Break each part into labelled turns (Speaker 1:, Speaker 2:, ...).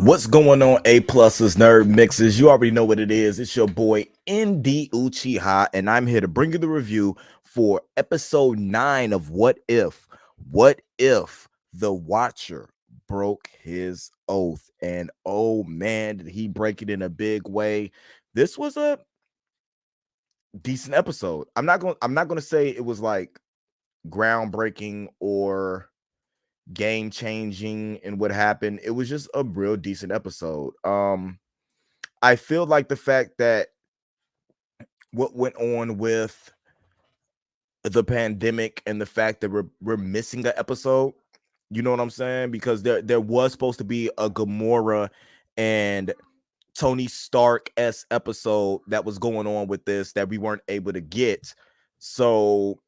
Speaker 1: What's going on, APlus's Nerd Mixes? You already know what it is. It's your boy ND Uchiha, and I'm here to bring you the review for episode 9 of What If? What if the Watcher broke his oath? And oh man, did he break it in a big way? This was a decent episode. I'm not gonna say it was like groundbreaking or game changing in what happened. It was just a real decent episode. I feel like the fact that what went on with the pandemic and the fact that we're missing an episode, you know what I'm saying? Because there was supposed to be a Gamora and Tony Stark episode that was going on with this that we weren't able to get. So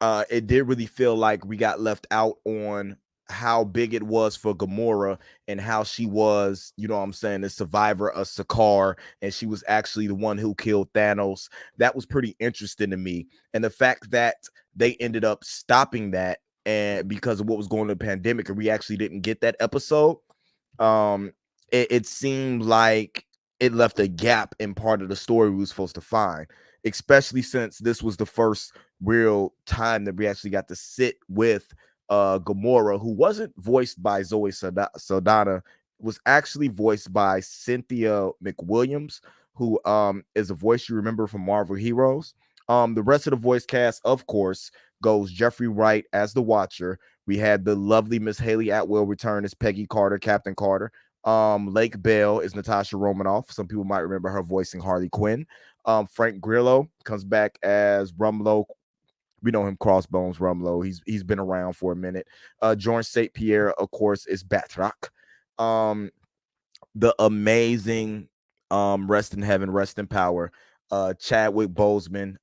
Speaker 1: it did really feel like we got left out on how big it was for Gamora and how she was, you know what I'm saying, the survivor of Sakaar, and she was actually the one who killed Thanos. That was pretty interesting to me. And the fact that they ended up stopping that and because of what was going on in the pandemic, and we actually didn't get that episode, it seemed like it left a gap in part of the story we were supposed to find, especially since this was the first real time that we actually got to sit with Gamora, who wasn't voiced by Zoe Saldana, was actually voiced by Cynthia McWilliams, who is a voice you remember from Marvel Heroes. The rest of the voice cast, of course, goes Jeffrey Wright as the Watcher. We had the lovely Miss Haley Atwell return as Peggy Carter, Captain Carter. Lake Bell is Natasha Romanoff. Some people might remember her voicing Harley Quinn. Frank Grillo comes back as Rumlow. We know him, Crossbones Rumlow. He's been around for a minute. George St. Pierre, of course, is Batroc. The amazing rest in heaven, rest in power. Chadwick Boseman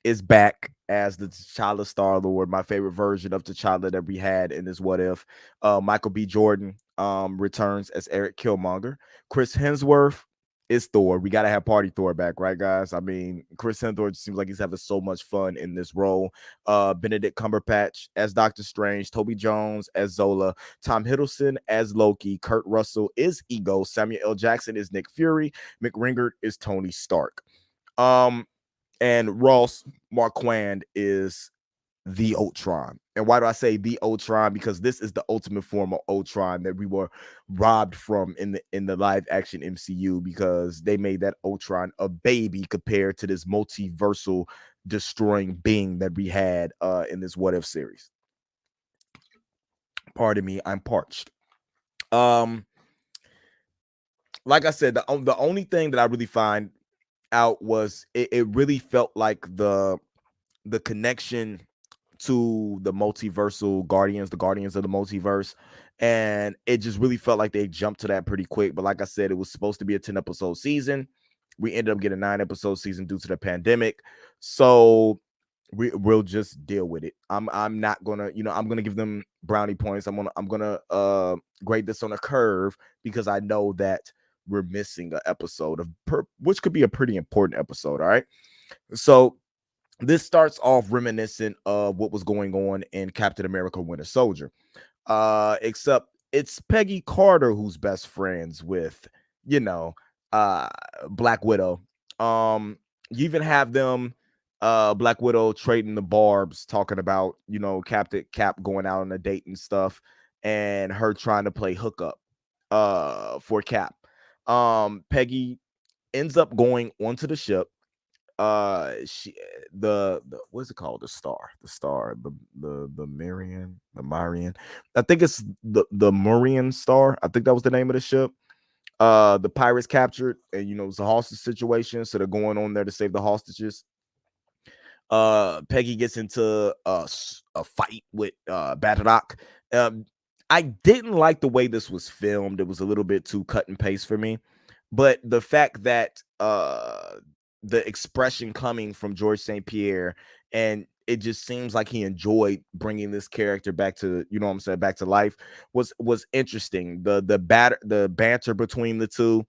Speaker 1: is back as the T'Challa Star-Lord, my favorite version of T'Challa that we had in this What If. Michael B. Jordan returns as Eric Killmonger. Chris Hemsworth is Thor. We got to have Party Thor back, right, guys? I mean, Chris Hemsworth seems like he's having so much fun in this role. Benedict Cumberbatch as Doctor Strange. Toby Jones as Zola. Tom Hiddleston as Loki. Kurt Russell is Ego. Samuel L. Jackson is Nick Fury. Mick Ringert is Tony Stark. And Ross Marquand is the Ultron. And why do I say the Ultron? Because this is the ultimate form of Ultron that we were robbed from in the live action MCU, because they made that Ultron a baby compared to this multiversal destroying being that we had in this What If series. Pardon me, I'm parched. Like I said, the only thing that I really find out was it really felt like the connection to the multiversal guardians, the guardians of the multiverse, and it just really felt like they jumped to that pretty quick. But like I said, it was supposed to be a 10 episode season. We ended up getting a 9 episode season due to the pandemic, so we'll just deal with it. I'm not gonna, I'm gonna give them brownie points. I'm gonna grade this on a curve, because I know that we're missing an episode which could be a pretty important episode. All right, so this starts off reminiscent of what was going on in Captain America Winter Soldier, except it's Peggy Carter who's best friends with, Black Widow. You even have them, Black Widow trading the barbs, talking about, Captain Cap going out on a date and stuff, and her trying to play hookup for Cap. Peggy ends up going onto the ship. She the what's it called, the Marian, I think it's the Marian Star. I think that was the name of the ship. The pirates captured, and it's a hostage situation, so they're going on there to save the hostages. Peggy gets into a fight with Batroc. I didn't like the way this was filmed. It was a little bit too cut and paste for me, but the fact that the expression coming from George St. Pierre, and it just seems like he enjoyed bringing this character back to, back to life, was interesting. The banter between the two,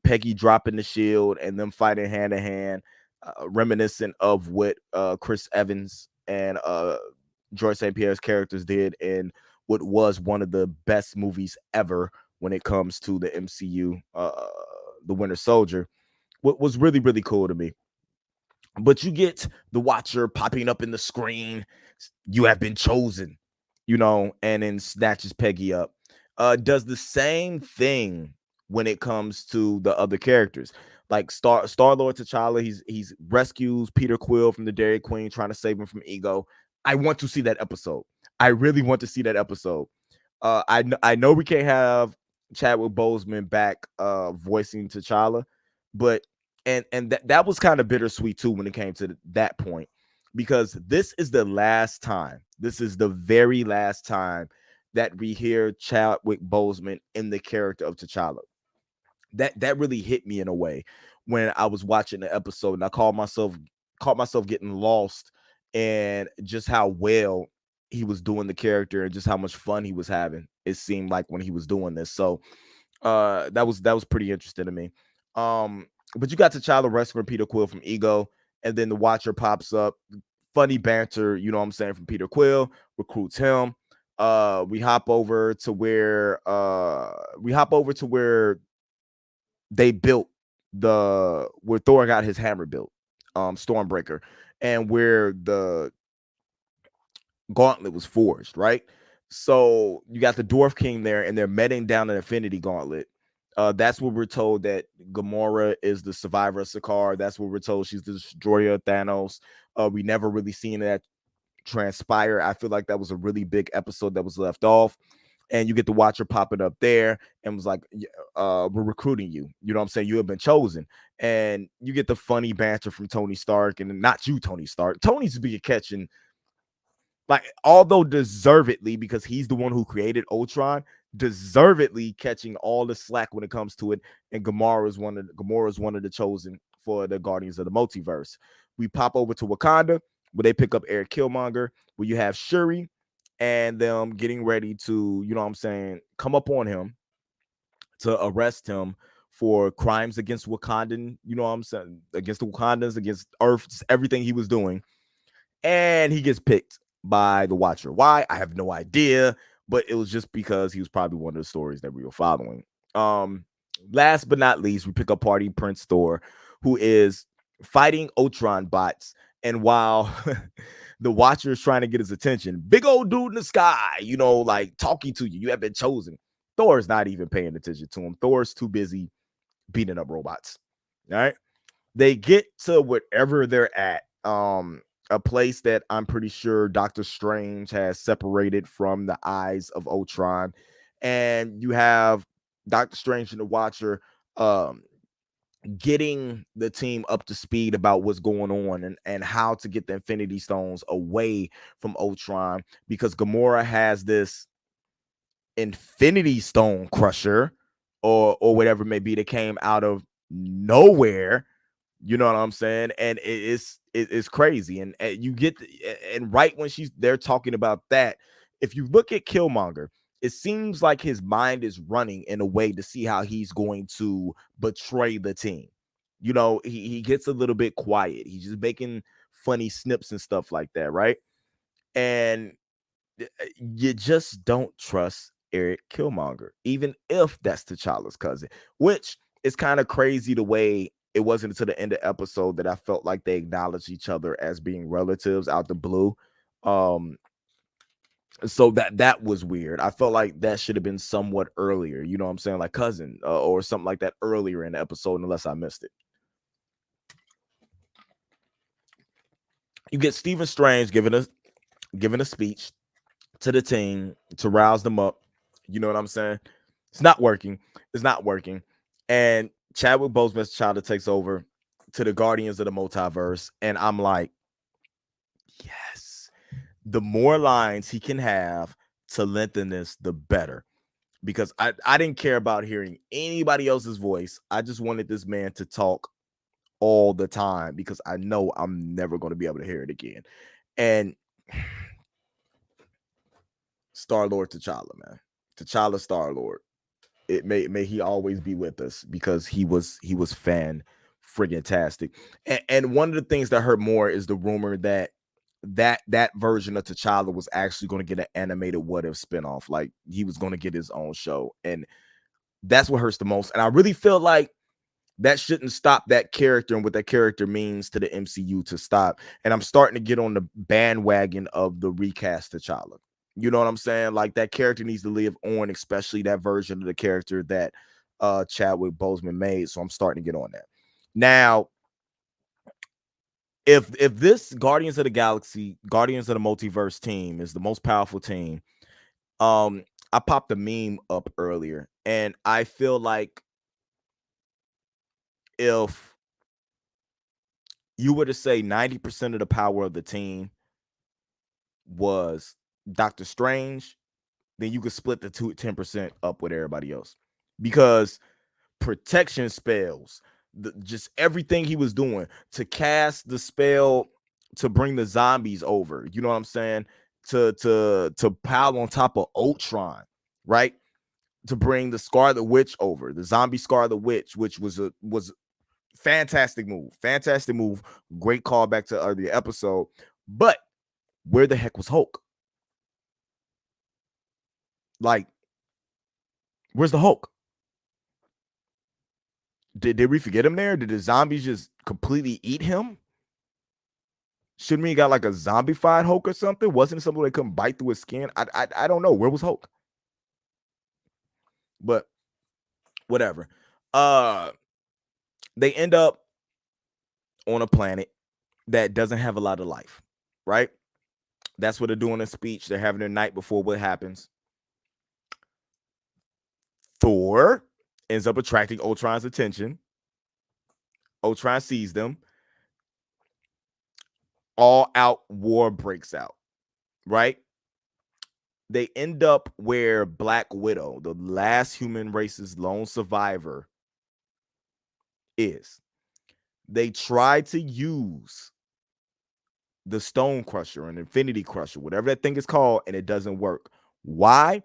Speaker 1: Peggy dropping the shield and them fighting hand to hand, reminiscent of what Chris Evans and George St. Pierre's characters did in what was one of the best movies ever when it comes to the MCU, the Winter Soldier. What was really, really cool to me. But you get the Watcher popping up in the screen. You have been chosen, and then snatches Peggy up. Does the same thing when it comes to the other characters. Like Star-Lord T'Challa, he's rescues Peter Quill from the Dairy Queen, trying to save him from Ego. I want to see that episode. I really want to see that episode. I know we can't have Chadwick Boseman back voicing T'Challa, but that was kind of bittersweet too when it came to that point, because this is the last time, this is the very last time that we hear Chadwick Boseman in the character of T'Challa. That really hit me in a way when I was watching the episode, and I caught myself getting lost and just how well he was doing the character and just how much fun he was having. It seemed like when he was doing this. So that was pretty interesting to me. But you got T'Challa rescuing Peter Quill from Ego, and then the Watcher pops up. Funny banter, you know what I'm saying, from Peter Quill, recruits him. We hop over to where they built where Thor got his hammer built, Stormbreaker, and where the gauntlet was forged, right? So you got the Dwarf King there, and they're meting down an Infinity Gauntlet. That's where we're told that Gamora is the survivor of Sakaar. That's where we're told she's the destroyer of Thanos. We never really seen that transpire. I feel like that was a really big episode that was left off. And you get the Watcher popping up there and was like, we're recruiting you. You know what I'm saying? You have been chosen. And you get the funny banter from Tony Stark, and not you, Tony Stark. Tony's be catching, like, although deservedly, because he's the one who created Ultron, deservedly catching all the slack when it comes to it. And Gamora's one of the chosen for the Guardians of the Multiverse. We pop over to Wakanda, where they pick up Eric Killmonger, where you have Shuri and them getting ready to, you know what I'm saying, come up on him to arrest him for crimes against Wakandan, you know what I'm saying, against the Wakandans, against Earth, just everything he was doing. And he gets picked by the Watcher. Why? I have no idea, but it was just because he was probably one of the stories that we were following. Last but not least, we pick up Party Prince Thor, who is fighting Ultron bots. And while the Watcher is trying to get his attention, big old dude in the sky, like talking to you, you have been chosen. Thor is not even paying attention to him. Thor's too busy beating up robots. All right. They get to wherever they're at. A place that I'm pretty sure Doctor Strange has separated from the eyes of Ultron. And you have Doctor Strange and the Watcher getting the team up to speed about what's going on and how to get the Infinity Stones away from Ultron, because Gamora has this Infinity Stone crusher or whatever it may be that came out of nowhere. You know what I'm saying? And it's crazy. And you get, and right when they're talking about that, if you look at Killmonger, it seems like his mind is running in a way to see how he's going to betray the team. He gets a little bit quiet. He's just making funny snips and stuff like that, right? And you just don't trust Eric Killmonger, even if that's T'Challa's cousin, which is kind of crazy the way it wasn't until the end of the episode that I felt like they acknowledged each other as being relatives out the blue. So that was weird. I felt like that should have been somewhat earlier, you know what I'm saying, like cousin or something like that earlier in the episode, unless I missed it. You get Stephen Strange giving a speech to the team to rouse them up. You know what I'm saying? It's not working. And Chadwick Boseman's child takes over to the Guardians of the Multiverse. And I'm like, yes, the more lines he can have to lengthen this, the better. Because I didn't care about hearing anybody else's voice. I just wanted this man to talk all the time, because I know I'm never going to be able to hear it again. And Star-Lord T'Challa, man. T'Challa Star-Lord. It may he always be with us, because he was fan friggin' tastic. And one of the things that hurt more is the rumor that that version of T'Challa was actually going to get an animated What If spinoff. Like he was going to get his own show, and that's what hurts the most. And I really feel like that shouldn't stop that character and what that character means to the MCU to stop. And I'm starting to get on the bandwagon of the recast T'Challa. You know what I'm saying? Like that character needs to live on, especially that version of the character that Chadwick Boseman made. So I'm starting to get on that. Now, if this Guardians of the Galaxy, Guardians of the Multiverse team is the most powerful team, I popped a meme up earlier, and I feel like if you were to say 90% of the power of the team was Doctor Strange, then you could split the 10% up with everybody else. Because protection spells, just everything he was doing to cast the spell to bring the zombies over, you know what I'm saying? To pile on top of Ultron, right? To bring the Scarlet Witch over, the zombie Scarlet Witch, which was fantastic move. Fantastic move. Great callback to earlier episode. But where the heck was Hulk? Like, where's the Hulk? Did we forget him there? Did the zombies just completely eat him? Shouldn't we got like a zombified Hulk or something? Wasn't it something that couldn't bite through his skin? I don't know. Where was Hulk? But whatever. They end up on a planet that doesn't have a lot of life, right? That's what they're doing in speech. They're having their night before what happens. Thor ends up attracting Ultron's attention. Ultron sees them. All out war breaks out, right? They end up where Black Widow, the last human race's lone survivor, is. They try to use the Stone Crusher, an Infinity Crusher, whatever that thing is called, and it doesn't work. Why?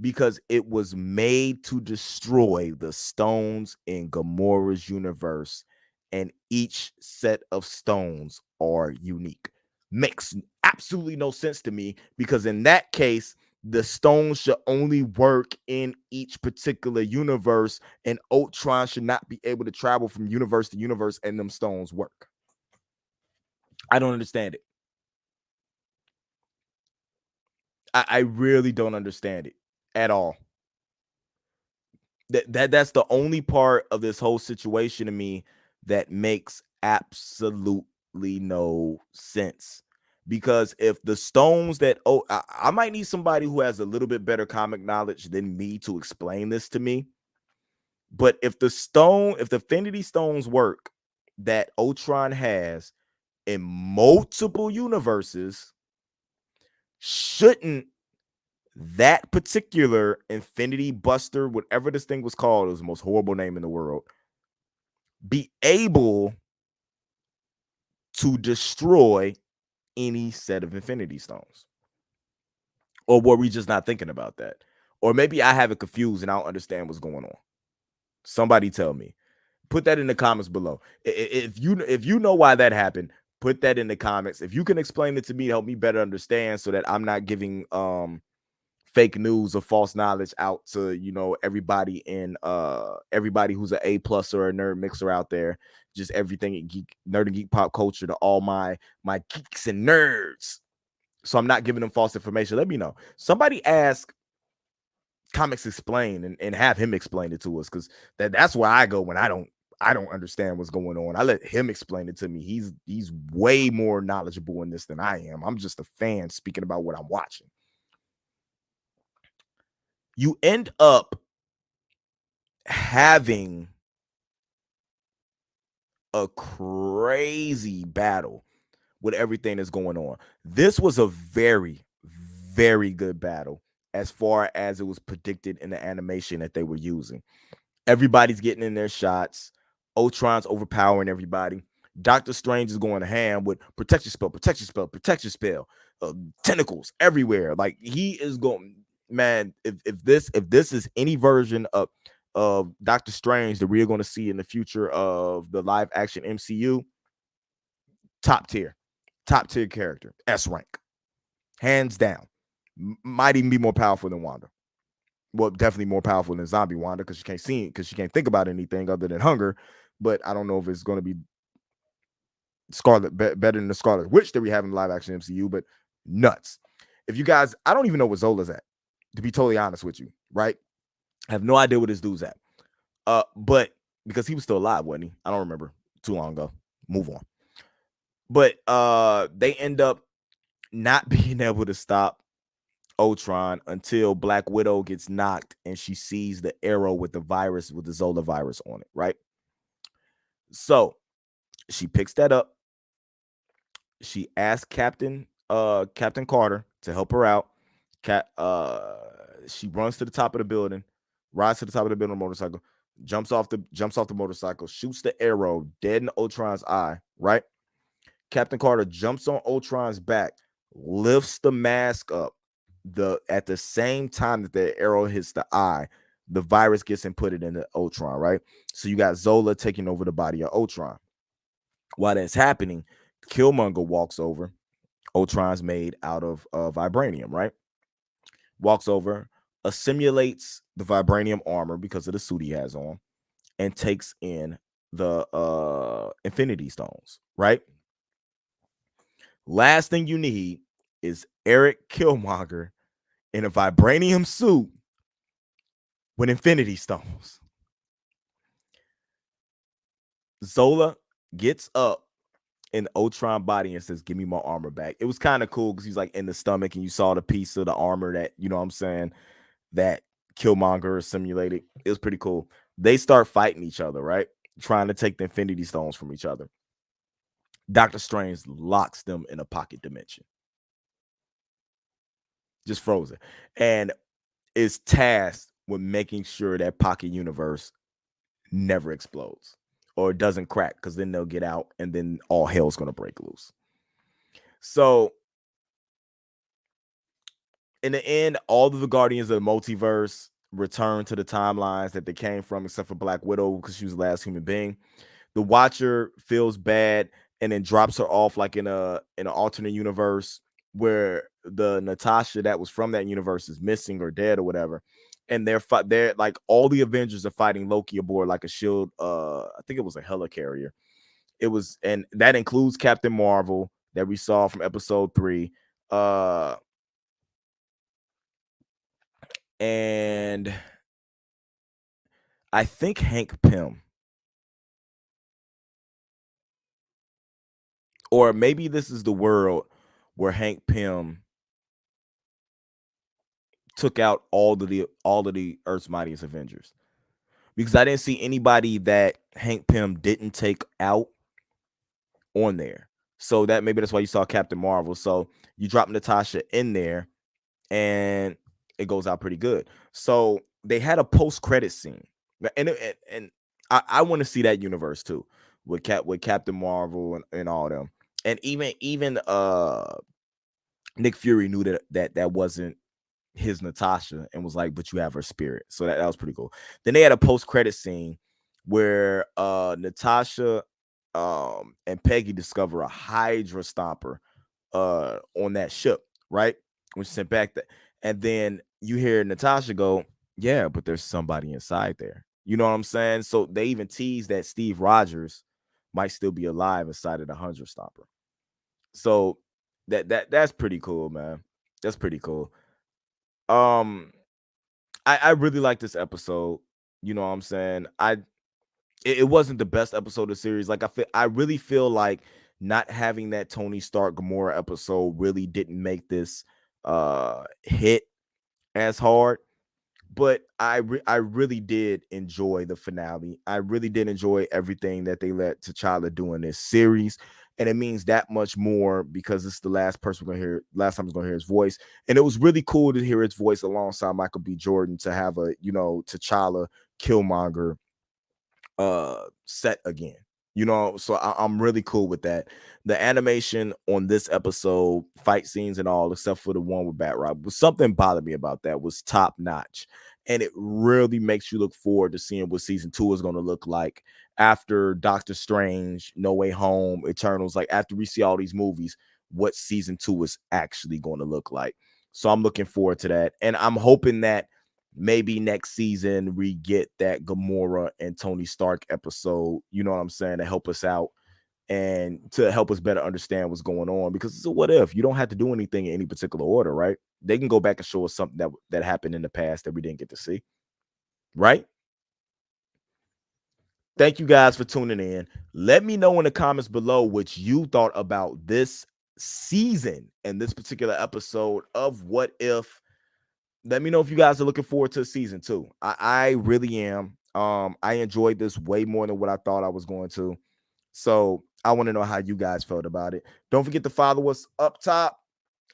Speaker 1: Because it was made to destroy the stones in Gamora's universe, and each set of stones are unique. Makes absolutely no sense to me, because in that case, the stones should only work in each particular universe, and Ultron should not be able to travel from universe to universe and them stones work. I don't understand it. I really don't understand it at all. That's the only part of this whole situation to me that makes absolutely no sense. Because if the stones that I might need somebody who has a little bit better comic knowledge than me to explain this to me. But if the Infinity Stones work that Ultron has in multiple universes, shouldn't that particular Infinity Buster, whatever this thing was called, it was the most horrible name in the world, be able to destroy any set of Infinity Stones? Or were we just not thinking about that? Or maybe I have it confused and I don't understand what's going on. Somebody tell me. Put that in the comments below. If you know why that happened, put that in the comments. If you can explain it to me, help me better understand so that I'm not giving fake news or false knowledge out to everybody everybody who's an A+ or a nerd mixer out there, just everything in nerd and geek pop culture, to all my geeks and nerds. So I'm not giving them false information. Let me know. Somebody ask Comics Explain and have him explain it to us, because that's where I go when I don't understand what's going on. I let him explain it to me. He's way more knowledgeable in this than I am. I'm just a fan speaking about what I'm watching. You end up having a crazy battle with everything that's going on. This was a very, very good battle as far as it was predicted in the animation that they were using. Everybody's getting in their shots. Ultron's overpowering everybody. Doctor Strange is going to ham with protection spell, tentacles everywhere. Like he is going, man. If this is any version of Doctor Strange that we're going to see in the future of the live action MCU, top tier. Top tier character, S rank, hands down. Might even be more powerful than Wanda. Well, definitely more powerful than zombie Wanda because she can't see, because she can't think about anything other than hunger. But I don't know if it's going to be better than the Scarlet Witch that we have in the live action MCU. But nuts. If you guys, I don't even know what Zola's at, to be totally honest with you, right? I have no idea what this dude's at. But because he was still alive, wasn't he? I don't remember. Too long ago. Move on. But they end up not being able to stop Ultron until Black Widow gets knocked and she sees the arrow with the virus, with the Zola virus on it, right? So she picks that up. She asks Captain Carter to help her out. She runs to the top of the building, rides to the top of the building on a motorcycle, jumps off the motorcycle, shoots the arrow dead in Ultron's eye, right? Captain Carter jumps on Ultron's back, lifts the mask up. At the same time that the arrow hits the eye, the virus gets inputted into Ultron, right? So you got Zola taking over the body of Ultron. While that's happening, Killmonger walks over. Ultron's made out of vibranium, right? Walks over, assimilates the vibranium armor because of the suit he has on, and takes in the Infinity Stones, right? Last thing you need is Eric Killmonger in a vibranium suit with Infinity Stones. Zola gets up in the Ultron body and says, "Give me my armor back." It was kind of cool because he's like in the stomach and you saw the piece of the armor that, you know what I'm saying, that Killmonger simulated. It was pretty cool. They start fighting each other, right? Trying to take the Infinity Stones from each other. Doctor Strange locks them in a pocket dimension. Just frozen. And is tasked with making sure that pocket universe never explodes or doesn't crack, because then they'll get out and then all hell's going to break loose. So in the end, all of the Guardians of the Multiverse return to the timelines that they came from, except for Black Widow because she was the last human being. The Watcher feels bad and then drops her off like in an alternate universe where the Natasha that was from that universe is missing or dead or whatever. And they're like, all the Avengers are fighting Loki aboard like a shield. I think it was a helicarrier. It was, and that includes Captain Marvel that we saw from episode 3. And I think Hank Pym, or maybe this is the world where Hank Pym took out all of the Earth's Mightiest Avengers, because I didn't see anybody that Hank Pym didn't take out on there. So that maybe that's why you saw Captain Marvel. So you drop Natasha in there and it goes out pretty good. So they had a post-credit scene. And I want to see that universe too, with Captain Marvel and all them. And even Nick Fury knew that wasn't his Natasha and was like, but you have her spirit. So that was pretty cool. Then they had a post-credit scene where Natasha and Peggy discover a Hydra Stomper on that ship, right? Which sent back that, and then you hear Natasha go, "Yeah, but there's somebody inside there." You know what I'm saying? So they even tease that Steve Rogers might still be alive inside of the Hydra Stomper. So that's pretty cool, man. That's pretty cool. I really like this episode. You know what I'm saying? It wasn't the best episode of the series. Like I really feel like not having that Tony Stark Gamora episode really didn't make this hit as hard. But I really did enjoy the finale. I really did enjoy everything that they let T'Challa do in this series. And it means that much more because it's the last time we're gonna hear his voice. And it was really cool to hear his voice alongside Michael B. Jordan, to have a, T'Challa Killmonger set again. So I'm really cool with that. The animation on this episode, fight scenes and all, except for the one with Bat Rob, was something bothered me about that, was top notch. And it really makes you look forward to seeing what season 2 is going to look like after Doctor Strange, No Way Home, Eternals. Like after we see all these movies, what season 2 is actually going to look like. So I'm looking forward to that. And I'm hoping that maybe next season we get that Gamora and Tony Stark episode, you know what I'm saying, to help us out and to help us better understand what's going on, because it's a what if. You don't have to do anything in any particular order, right? They can go back and show us something that happened in the past that we didn't get to see, right? Thank you guys for tuning in. Let me know in the comments below what you thought about this season and this particular episode of What If. Let me know if you guys are looking forward to season 2. I really am. I enjoyed this way more than what I thought I was going to. So I want to know how you guys felt about it. Don't forget to follow us up top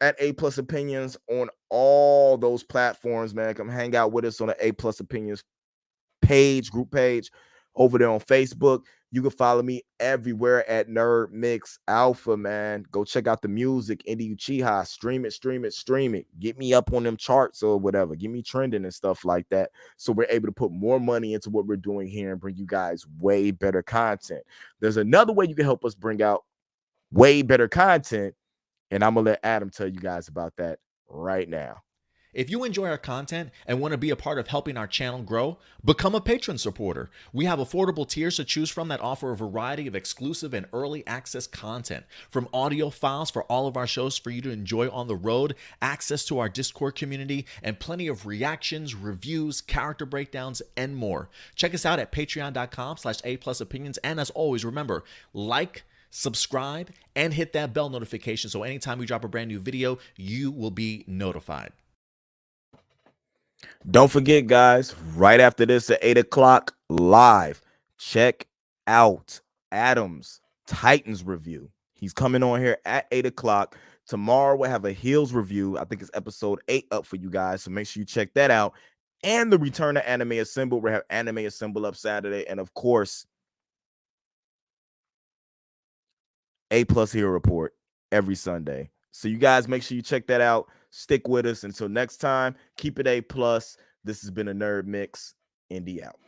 Speaker 1: at APlus Opinions on all those platforms, man. Come hang out with us on the APlus Opinions group page over there on Facebook. You can follow me everywhere at Nerd Mix Alpha, man. Go check out the music, Indie Uchiha. Stream it. Get me up on them charts or whatever. Get me trending and stuff like that. So we're able to put more money into what we're doing here and bring you guys way better content. There's another way you can help us bring out way better content, and I'm going to let Adam tell you guys about that right now.
Speaker 2: If you enjoy our content and want to be a part of helping our channel grow, become a patron supporter. We have affordable tiers to choose from that offer a variety of exclusive and early access content, from audio files for all of our shows for you to enjoy on the road, access to our Discord community, and plenty of reactions, reviews, character breakdowns, and more. Check us out at patreon.com/aplusopinions. And as always, remember, like, subscribe, and hit that bell notification so anytime we drop a brand new video, you will be notified.
Speaker 1: Don't forget, guys, right after this at 8 o'clock live, check out Adam's Titans review. He's coming on here at 8 o'clock. Tomorrow we'll have a Heels review. I think it's episode 8 up for you guys, so make sure you check that out. And the return of Anime Assemble. We'll have Anime Assemble up Saturday. And of course, APlus Hero Report every Sunday. So you guys make sure you check that out. Stick with us. Until next time, keep it APlus. This has been a Nerd Mix. Indie out.